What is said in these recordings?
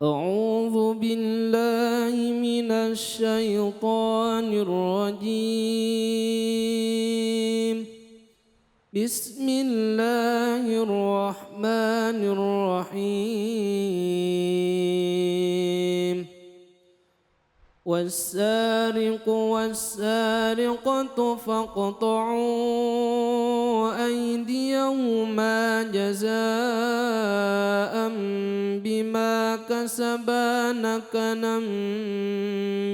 أعوذ بالله من الشيطان الرجيم. بسم الله الرحمن الرحيم. والسارق والسارقة فاقطعوا أيديهما جزاء بما كسبا نكلا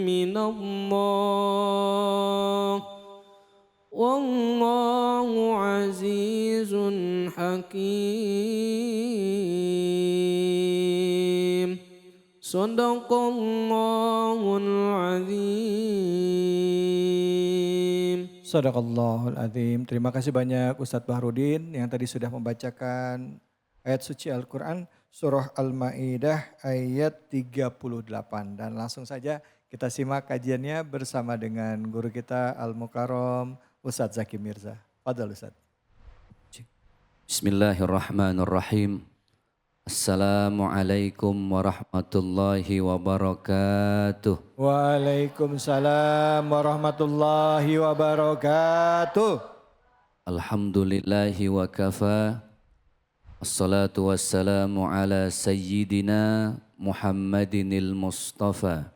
من الله والله عزيز حكيم. Sadaqallahul azim. Sadaqallahul azim. Terima kasih banyak Ustadz Bahrudin yang tadi sudah membacakan ayat suci Al-Quran surah Al-Ma'idah ayat 38. Dan langsung saja kita simak kajiannya bersama dengan guru kita Al-Mukarram Ustadz Zaki Mirza. Fadhal Ustadz. Bismillahirrahmanirrahim. Assalamualaikum warahmatullahi wabarakatuh. Waalaikumsalam warahmatullahi wabarakatuh. Alhamdulillahi wa kafa. Assalatu wassalamu ala sayyidina Muhammadinil Mustafa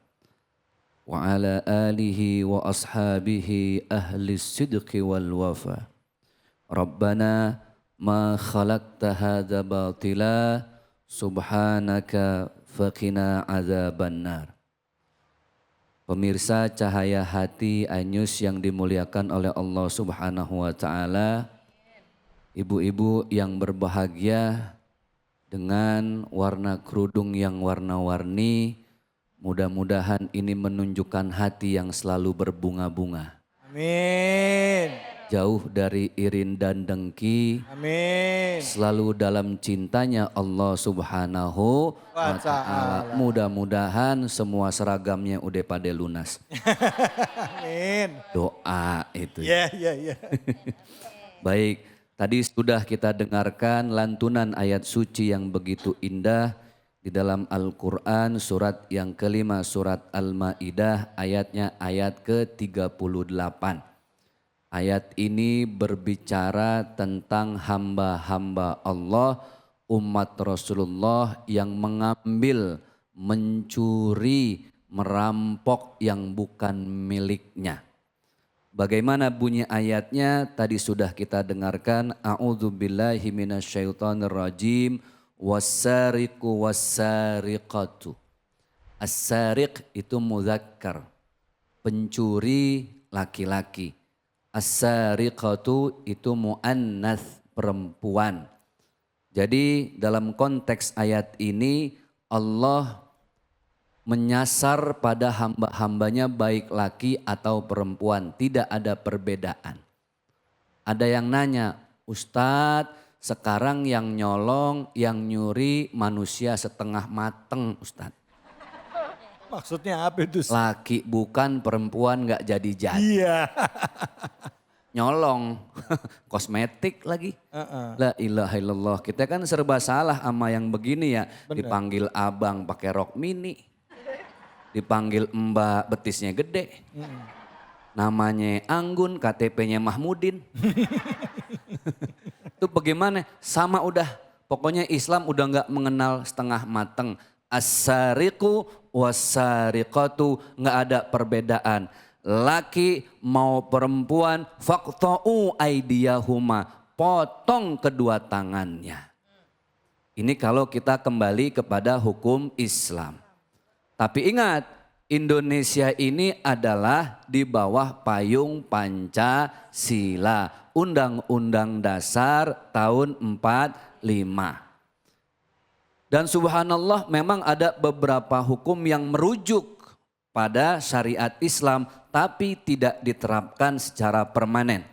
wa ala alihi wa ashabihi ahli sidqi wal wafa. Rabbana ma khalaqta hadza batila subhanaka faqina adzabannar. Pemirsa Cahaya Hati Anyus yang dimuliakan oleh Allah Subhanahu wa taala, ibu-ibu yang berbahagia dengan warna kerudung yang warna-warni, mudah-mudahan ini menunjukkan hati yang selalu berbunga-bunga. Amin. Jauh dari irin dan dengki. Amin. Selalu dalam cintanya Allah Subhanahu wa ta'ala. Mudah-mudahan semua seragamnya udah pada lunas. Amin. Doa itu. Ya. Baik, tadi sudah kita dengarkan lantunan ayat suci yang begitu indah di dalam Al-Quran surat yang kelima, surat Al-Ma'idah, ayatnya ayat ke-38. Ayat ini berbicara tentang hamba-hamba Allah, umat Rasulullah yang mengambil, mencuri, merampok yang bukan miliknya. Bagaimana bunyi ayatnya? Tadi sudah kita dengarkan. A'udzubillahi minasyaitonirrajim. Wassariqu wassariqatu. As-sariq itu muzakkar, pencuri laki-laki. As-sariqatu itu muannats, perempuan. Jadi dalam konteks ayat ini Allah menyasar pada hamba-hambanya baik laki atau perempuan. Tidak ada perbedaan. Ada yang nanya, Ustadz sekarang yang nyolong, yang nyuri manusia setengah mateng Ustadz. Maksudnya apa itu? Laki bukan, perempuan gak jadi-jadi. Iya. Nyolong, kosmetik lagi. La ilaha illallah, kita kan serba salah sama yang begini ya. Bener. Dipanggil abang pakai rok mini. Dipanggil mbak betisnya gede. Namanya Anggun, KTP-nya Mahmudin. Itu bagaimana? Sama udah, pokoknya Islam udah gak mengenal setengah mateng. As-sariqu was-sariqatu, gak ada perbedaan. Laki mau perempuan, faqta'u aydiyahuma, potong kedua tangannya. Ini kalau kita kembali kepada hukum Islam. Tapi ingat, Indonesia ini adalah di bawah payung Pancasila, Undang-Undang Dasar tahun 45. Dan subhanallah memang ada beberapa hukum yang merujuk pada syariat Islam tapi tidak diterapkan secara permanen.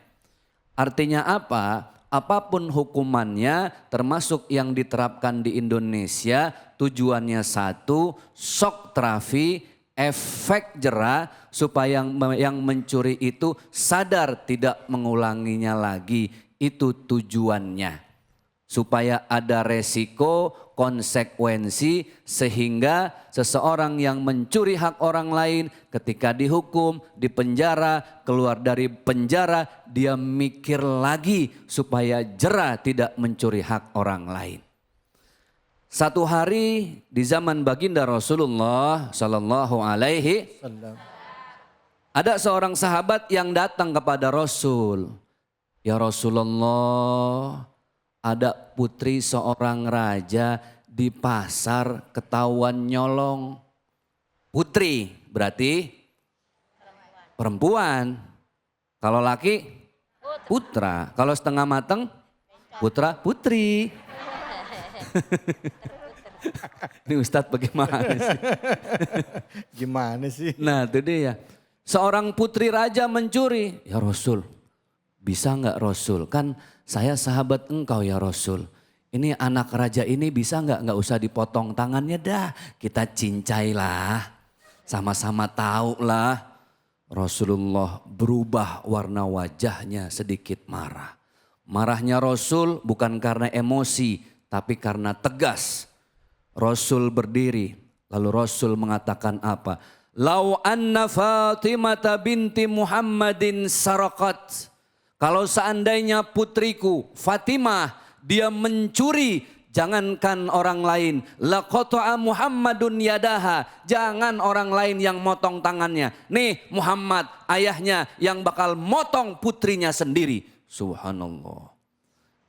Artinya apa? Apapun hukumannya termasuk yang diterapkan di Indonesia tujuannya satu, shock terapi, efek jera supaya yang mencuri itu sadar tidak mengulanginya lagi. Itu tujuannya. supaya ada resiko, konsekuensi sehingga seseorang yang mencuri hak orang lain ketika dihukum, dipenjara, keluar dari penjara, dia mikir lagi supaya jera tidak mencuri hak orang lain. Satu hari di zaman baginda Rasulullah Sallallahu Alaihi ada seorang sahabat yang datang kepada Rasul. Ya Rasulullah, ada putri seorang raja di pasar ketahuan nyolong. Putri berarti perempuan. Kalau laki putra. Kalau setengah mateng putra putri. Ini Ustadz bagaimana sih? Gimana sih? Nah itu dia. Seorang putri raja mencuri. Ya Rasul, bisa nggak Rasul? Kan saya sahabat engkau ya Rasul. Ini anak raja ini bisa nggak usah dipotong tangannya dah. Kita cincailah, sama-sama tahu lah. Rasulullah berubah warna wajahnya sedikit marah. Marahnya Rasul bukan karena emosi, tapi karena tegas. Rasul berdiri, lalu Rasul mengatakan apa? Lau anna Fatimah binti Muhammadin sarakat. Kalau seandainya putriku Fatimah dia mencuri, jangankan orang lain, laqata'a Muhammadun yadaha, jangan orang lain yang motong tangannya. Nih Muhammad ayahnya yang bakal motong putrinya sendiri. Subhanallah.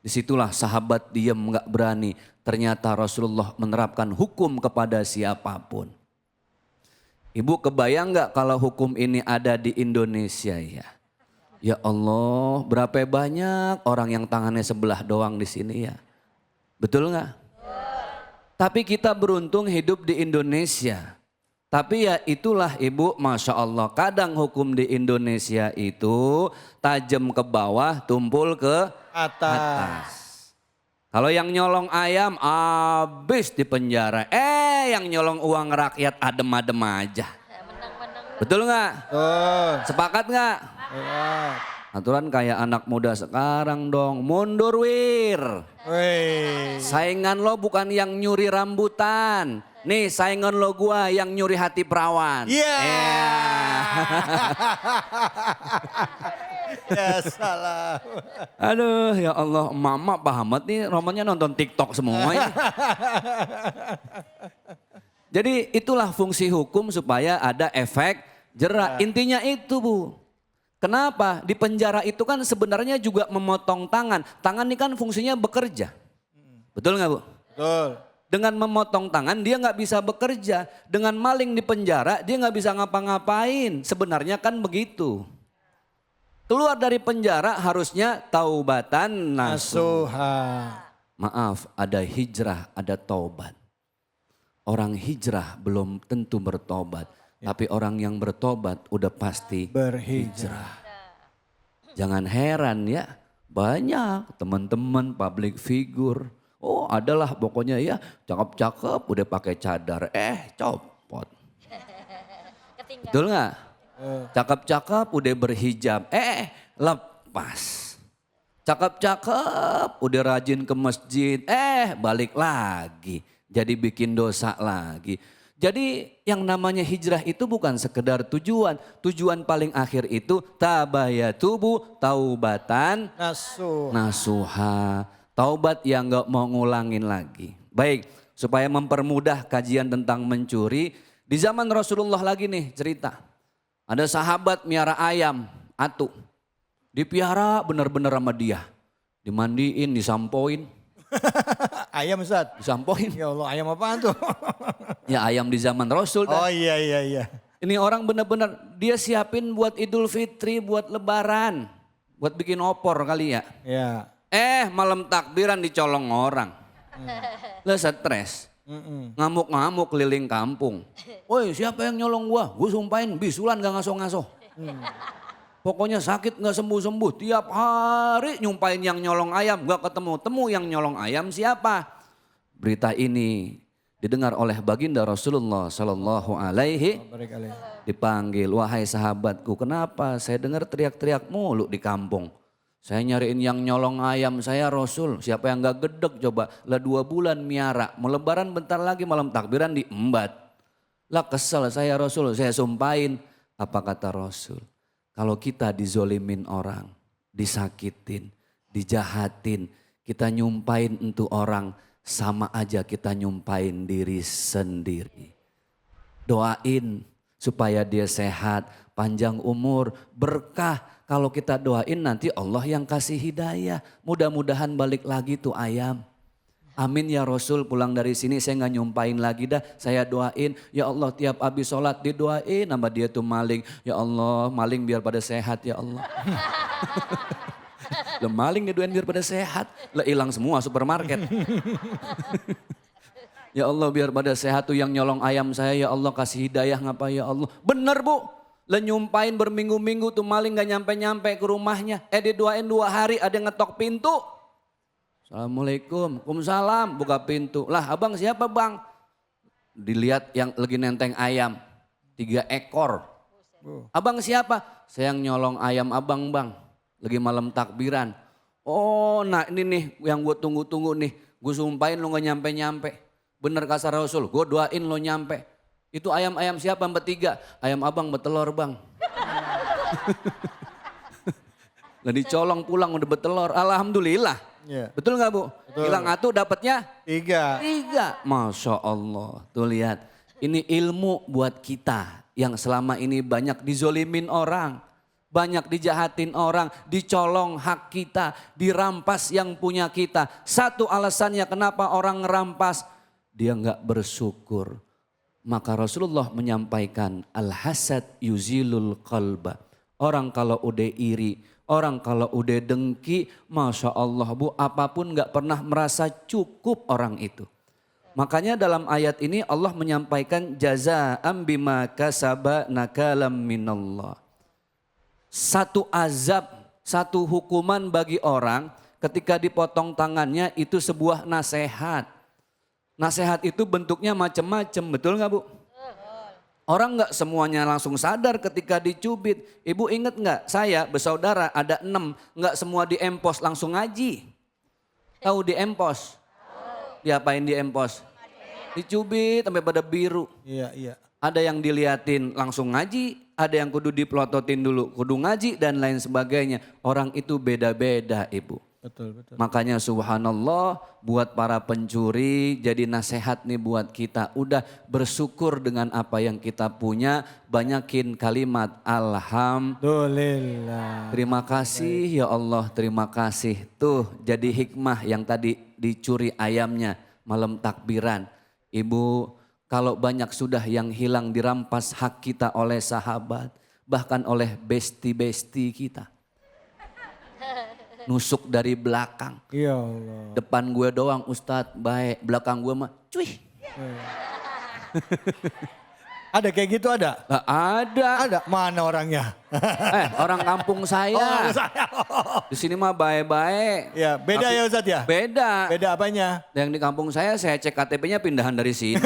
Disitulah sahabat diam gak berani. Ternyata Rasulullah menerapkan hukum kepada siapapun. Ibu kebayang gak kalau hukum ini ada di Indonesia ya? Ya Allah, berapa banyak orang yang tangannya sebelah doang di sini ya. Betul nggak? Tapi kita beruntung hidup di Indonesia. Tapi ya itulah Ibu, Masya Allah. Kadang hukum di Indonesia itu tajam ke bawah, tumpul ke atas. Kalau yang nyolong ayam habis di penjara. Yang nyolong uang rakyat adem-adem aja. Betul nggak? Sepakat nggak? Aturan kayak anak muda sekarang dong, mundur wir. Saingan lo bukan yang nyuri rambutan. Nih saingan lo gua yang nyuri hati perawan. Ya salah. Aduh ya Allah, mama pahamat nih romannya nonton TikTok semua ini. Jadi itulah fungsi hukum supaya ada efek jera. Intinya itu Bu. Kenapa? Di penjara itu kan sebenarnya juga memotong tangan. Tangan ini kan fungsinya bekerja. Betul nggak Bu? Betul. Dengan memotong tangan dia nggak bisa bekerja. Dengan maling di penjara dia nggak bisa ngapa-ngapain. Sebenarnya kan begitu. Keluar dari penjara harusnya taubatan nasuha. Maaf, ada hijrah, ada taubat. Orang hijrah belum tentu bertobat. Tapi orang yang bertobat udah pasti berhijrah. Jangan heran ya, banyak teman-teman public figure. Oh adalah pokoknya ya cakep-cakep udah pakai cadar, copot. Betul nggak? Cakep-cakep udah berhijab, lepas. Cakep-cakep udah rajin ke masjid, balik lagi. Jadi bikin dosa lagi. Jadi yang namanya hijrah itu bukan sekedar tujuan. Tujuan paling akhir itu tabayatubu taubatan nasuha. Taubat yang gak mau ngulangin lagi. Baik, supaya mempermudah kajian tentang mencuri. Di zaman Rasulullah lagi nih cerita. Ada sahabat miara ayam, atu. Dipiara bener-bener sama dia. Dimandiin, disampoin. Ayam Ustaz? Disampoin. Ya Allah, ayam apaan tuh? Ya ayam di zaman Rasul. Oh iya. Ini orang benar-benar dia siapin buat Idul Fitri, buat Lebaran. Buat bikin opor kali ya. Ya. Malam takbiran dicolong orang. Lah stres. Ngamuk-ngamuk keliling kampung. Woi siapa yang nyolong gua? Gue sumpahin bisulan gak ngaso-ngaso. Pokoknya sakit gak sembuh-sembuh. Tiap hari nyumpahin yang nyolong ayam gak ketemu-temu yang nyolong ayam siapa? Berita ini didengar oleh baginda Rasulullah Sallallahu Alaihi dipanggil. Wahai sahabatku kenapa saya dengar teriak-teriak mulu di kampung. Saya nyariin yang nyolong ayam saya Rasul. Siapa yang gak gedek coba. Lah 2 bulan miara. Mau lebaran bentar lagi malam takbiran diembat. Lah kesel saya Rasul. Saya sumpahin. Apa kata Rasul? Kalau kita dizolimin orang. Disakitin. Dijahatin. Kita nyumpain untuk orang. Sama aja kita nyumpain diri sendiri. Doain supaya dia sehat. Panjang umur. Berkah. Kalau kita doain nanti Allah yang kasih hidayah. Mudah-mudahan balik lagi tuh ayam. Amin ya Rasul, pulang dari sini saya gak nyumpain lagi dah. Saya doain, ya Allah tiap habis sholat didoain sama dia tuh maling. Ya Allah maling biar pada sehat ya Allah. Lah maling didoain biar pada sehat. Lah hilang semua supermarket. Ya Allah biar pada sehat tuh yang nyolong ayam saya, ya Allah kasih hidayah ngapa ya Allah. Bener Bu. Lah nyumpain berminggu-minggu tuh maling gak nyampe-nyampe ke rumahnya. Didoain 2 hari ada yang ngetok pintu. Assalamualaikum, waalaikumsalam, buka pintu. Lah abang siapa bang? Dilihat yang lagi nenteng ayam, 3 ekor. Abang siapa? Saya yang nyolong ayam abang bang, lagi malam takbiran. Oh nah ini nih yang gue tunggu-tunggu nih. Gue sumpahin lo gak nyampe-nyampe. Bener kata Rasul, gue doain lo nyampe. Itu ayam-ayam siapa yang bertiga? Ayam abang bertelur bang. Lah dicolong pulang udah bertelur, alhamdulillah. Ya. Betul gak Bu? Betul. Hilang 1 dapatnya 3. Masya Allah. Tuh lihat, ini ilmu buat kita yang selama ini banyak dizolimin orang. Banyak dijahatin orang, dicolong hak kita, dirampas yang punya kita. Satu alasannya kenapa orang ngerampas, dia gak bersyukur. Maka Rasulullah menyampaikan al-hasad yuzilul qalba. Orang kalau udah iri, orang kalau udah dengki, Masya Allah Bu, apapun gak pernah merasa cukup orang itu. Makanya dalam ayat ini Allah menyampaikan jazaa'an bima kasaba nakalam minallah. Satu azab, satu hukuman bagi orang ketika dipotong tangannya itu sebuah nasihat. Nasihat itu bentuknya macam-macam, betul gak Bu? Orang gak semuanya langsung sadar ketika dicubit. Ibu inget gak, saya bersaudara ada 6, gak semua diempos langsung ngaji. Tahu diempos? Diapain diempos? Dicubit sampai pada biru. Iya. Ada yang diliatin langsung ngaji, ada yang kudu dipelototin dulu, kudu ngaji dan lain sebagainya. Orang itu beda-beda Ibu. Betul. Makanya subhanallah buat para pencuri jadi nasihat nih buat kita. Udah bersyukur dengan apa yang kita punya. Banyakin kalimat alhamdulillah. Terima kasih ya Allah, terima kasih. Tuh jadi hikmah yang tadi dicuri ayamnya malam takbiran. Ibu kalau banyak sudah yang hilang dirampas hak kita oleh sahabat. Bahkan oleh besti-besti kita. Nusuk dari belakang. Ya Allah. Depan gue doang Ustadz baik, belakang gue mah cuy. Ada kayak gitu ada? Gak ada. Ada, mana orangnya? Orang kampung saya. Oh, saya. Di sini mah baik-baik. Ya, beda Tapi ya Ustadz ya? Beda. Beda apanya? Yang di kampung saya cek KTP-nya pindahan dari sini.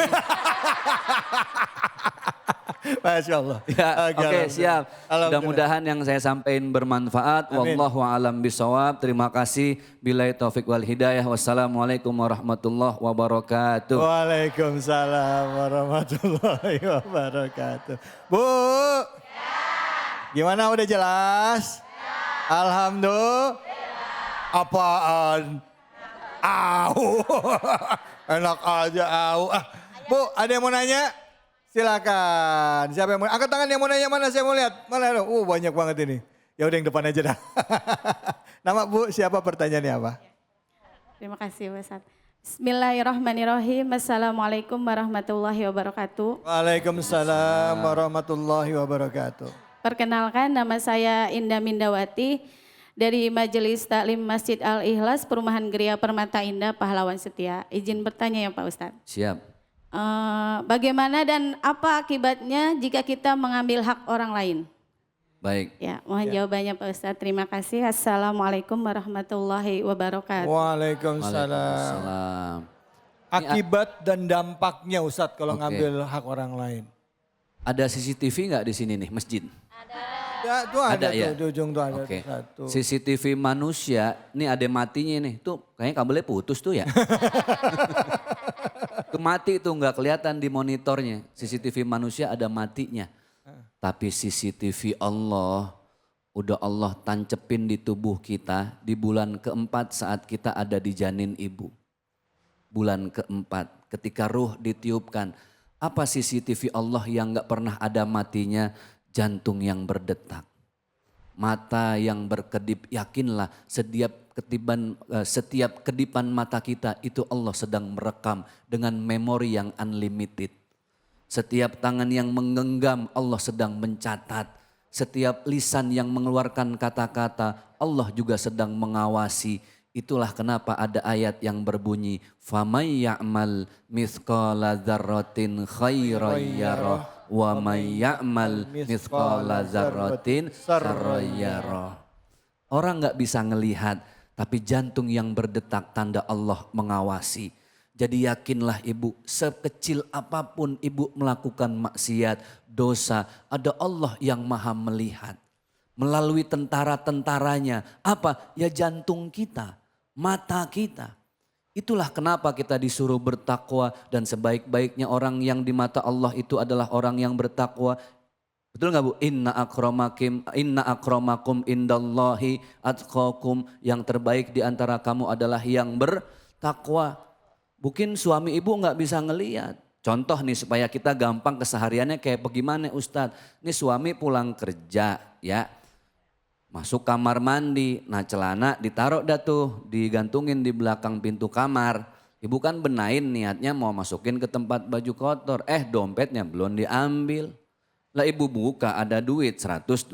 Masya Allah. Ya, oke siap. Mudah-mudahan yang saya sampaikan bermanfaat. Amin. Wallahu a'lam bishawab. Terima kasih. Billahi taufik wal hidayah. Wassalamualaikum warahmatullahi wabarakatuh. Waalaikumsalam warahmatullahi wabarakatuh. Bu, gimana udah jelas? Alhamdulillah. Apaan? Au. Enak aja au. Bu, ada yang mau nanya? Silakan. Siapa yang mau? Angkat tangan yang mau nanya mana? Saya mau lihat. Mana? Banyak banget ini. Ya udah yang depan aja dah. Nama Bu siapa, pertanyaannya apa? Terima kasih Ustaz. Bismillahirrahmanirrahim. Assalamualaikum warahmatullahi wabarakatuh. Waalaikumsalam warahmatullahi wabarakatuh. Perkenalkan nama saya Indah Mindawati dari Majelis Taklim Masjid Al-Ikhlas Perumahan Geria Permata Indah Pahlawan Setia. Izin bertanya ya Pak Ustadz. Siap. Bagaimana dan apa akibatnya jika kita mengambil hak orang lain? Baik. Ya, mohon jawabannya Pak Ustadz. Terima kasih. Assalamualaikum warahmatullahi wabarakatuh. Waalaikumsalam. Akibat dan dampaknya Ustadz kalau ngambil hak orang lain. Ada CCTV nggak di sini nih masjid? Ya, tuh ada, ya? tuh di ujung tuh ada Oke. satu. CCTV manusia, ini ada matinya nih. Tuh kayaknya kabelnya putus tuh ya. Tuh mati tuh nggak kelihatan di monitornya. CCTV manusia ada matinya. Tapi CCTV Allah, udah Allah tancepin di tubuh kita di bulan keempat saat kita ada di janin ibu. Bulan keempat ketika ruh ditiupkan. Apa CCTV Allah yang nggak pernah ada matinya? Jantung yang berdetak. Mata yang berkedip, yakinlah setiap kedipan mata kita itu Allah sedang merekam dengan memori yang unlimited. Setiap tangan yang menggenggam Allah sedang mencatat. Setiap lisan yang mengeluarkan kata-kata Allah juga sedang mengawasi. Itulah kenapa ada ayat yang berbunyi famay ya'mal mithqala dzarratin khairan yarah wa may ya'mal mithqala dzarratin syarran yarah. Orang nggak bisa ngelihat, tapi jantung yang berdetak tanda Allah mengawasi. Jadi yakinlah ibu, sekecil apapun ibu melakukan maksiat, dosa, ada Allah yang maha melihat. Melalui tentara-tentaranya, apa? Ya jantung kita, mata kita. Itulah kenapa kita disuruh bertakwa dan sebaik-baiknya orang yang di mata Allah itu adalah orang yang bertakwa. Betul nggak Bu? Inna akramakum indallahi atqakum. Yang terbaik di antara kamu adalah yang bertakwa. Mungkin suami ibu nggak bisa ngelihat. Contoh nih supaya kita gampang kesehariannya kayak bagaimana Ustadz. Ini suami pulang kerja ya. Masuk kamar mandi, nah celana ditaruh dah tuh, digantungin di belakang pintu kamar. Ibu kan benain niatnya mau masukin ke tempat baju kotor. Dompetnya belum diambil. Lah ibu buka ada duit 120.000.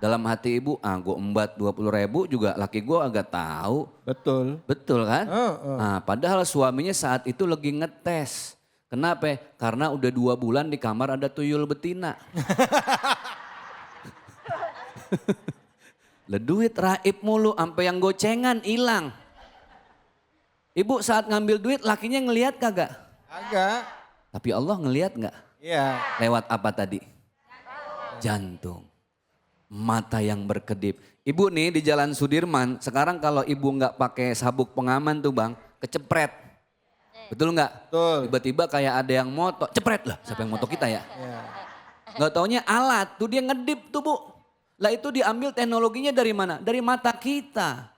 Dalam hati ibu, gue embat 20.000 juga laki gue agak tahu. Betul. Betul kan? Nah, padahal suaminya saat itu lagi ngetes. Kenapa? Karena udah 2 bulan di kamar ada tuyul betina. Lah duit raib mulu sampai yang gocengan hilang. Ibu saat ngambil duit lakinya ngelihat kagak? Agak. Tapi Allah ngelihat nggak? Iya. Lewat apa tadi? Jantung. Mata yang berkedip. Ibu nih di Jalan Sudirman, sekarang kalau ibu nggak pakai sabuk pengaman tuh bang, kecepret. Betul nggak? Betul. Tiba-tiba kayak ada yang moto, cepret lah. Siapa yang moto kita ya? Iya. Nggak taunya alat, tuh dia ngedip tuh bu. Lah itu diambil teknologinya dari mana? Dari mata kita.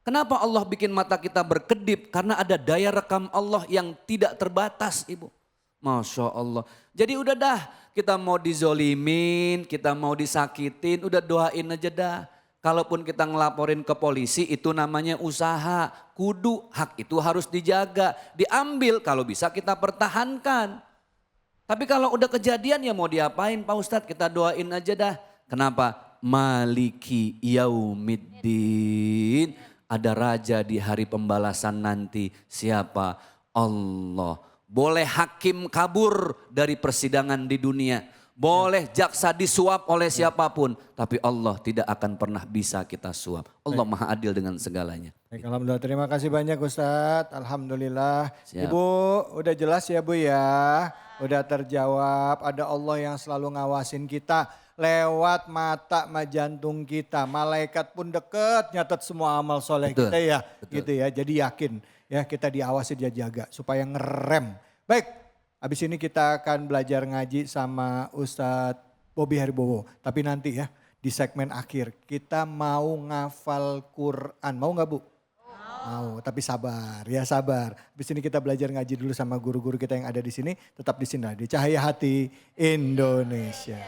Kenapa Allah bikin mata kita berkedip? Karena ada daya rekam Allah yang tidak terbatas ibu. Masya Allah. Jadi udah dah kita mau dizolimin, kita mau disakitin, udah doain aja dah. Kalaupun kita ngelaporin ke polisi itu namanya usaha. Kudu hak itu harus dijaga. Diambil kalau bisa kita pertahankan. Tapi kalau udah kejadian ya mau diapain Pak Ustadz? Kita doain aja dah. Kenapa? Maliki yaumiddin. Ada raja di hari pembalasan nanti. Siapa? Allah. Boleh hakim kabur dari persidangan di dunia. Boleh jaksa disuap oleh siapapun. Tapi Allah tidak akan pernah bisa kita suap. Allah maha adil dengan segalanya. Baik, alhamdulillah terima kasih banyak Ustadz. Alhamdulillah. Siap. Ibu udah jelas ya Bu ya. Udah terjawab. Ada Allah yang selalu ngawasin kita. Lewat mata jantung kita. Malaikat pun deket nyatet semua amal soleh Betul, kita ya. betul. Gitu ya. Jadi yakin ya kita diawasi dia jaga supaya ngerem. Baik, habis ini kita akan belajar ngaji sama Ustadz Bobby Haribowo. Tapi nanti ya di segmen akhir kita mau ngafal Quran. Mau nggak Bu? Mau, tapi sabar ya sabar. Habis ini kita belajar ngaji dulu sama guru-guru kita yang ada di sini. Tetap di sini di Cahaya Hati Indonesia.